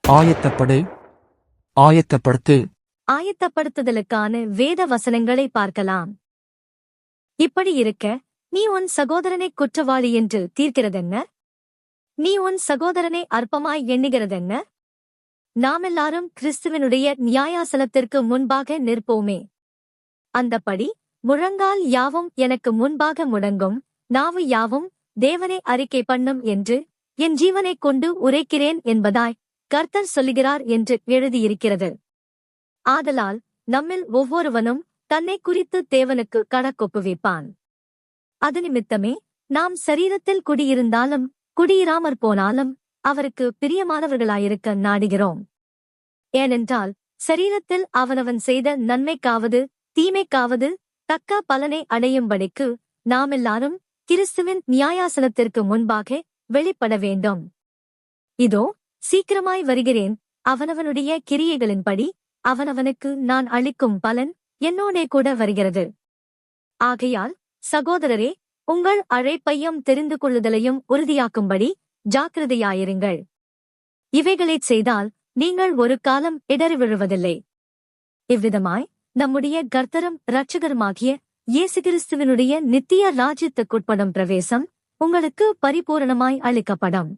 ஆயத்தப்படு, ஆயத்தப்படுத்து. ஆயத்தப்படுத்துதலுக்கான வேத வசனங்களை பார்க்கலாம். இப்படி இருக்க, நீ உன் சகோதரனை குற்றவாளி என்று தீர்க்கிறதென்ன? நீ உன் சகோதரனை அற்பமாய் எண்ணுகிறதென்ன? நாமெல்லாரும் கிறிஸ்துவனுடைய நியாயாசனத்திற்கு முன்பாக நிற்போமே. அந்தப்படி முழங்கால் யாவும் எனக்கு முன்பாக முடங்கும், நாவு யாவும் தேவனை அறிக்கை பண்ணும் என்று என் ஜீவனைக் கொண்டு உரைக்கிறேன் என்பதாய் கர்த்தர் சொல்லுகிறார் என்று எழுதியிருக்கிறது. ஆதலால் நம்மில் ஒவ்வொருவனும் தன்னை குறித்து தேவனுக்கு கணக்கொப்புவிப்பான். அது நிமித்தமே நாம் சரீரத்தில் குடியிருந்தாலும் குடியிராமற் போனாலும் அவருக்கு பிரியமானவர்களாயிருக்க நாடுகிறோம். ஏனென்றால் சரீரத்தில் அவனவன் செய்த நன்மைக்காவது தீமைக்காவது தக்க பலனை அடையும்படிக்கு நாமெல்லாரும் கிறிஸ்துவின் நியாயாசனத்திற்கு முன்பாக வெளிப்பட வேண்டும். இதோ சீக்கிரமாய் வருகிறேன், அவனவனுடைய கிரியைகளின்படி அவனவனுக்கு நான் அளிக்கும் பலன் என்னோடே கூட வருகிறது. ஆகையால் சகோதரரே, உங்கள் அழைப்பையும் தெரிந்து கொள்ளுதலையும் உறுதியாக்கும்படி ஜாக்கிரதையாயிருங்கள். இவைகளைச் செய்தால் நீங்கள் ஒரு காலம் இடறி விழுவதில்லை. இவ்விதமாய் நம்முடைய கர்த்தரும் இரட்சகருமாகிய இயேசு கிறிஸ்துவினுடைய நித்திய ராஜ்யத்துக்குட்படும் பிரவேசம் உங்களுக்கு பரிபூரணமாய் அளிக்கப்படும்.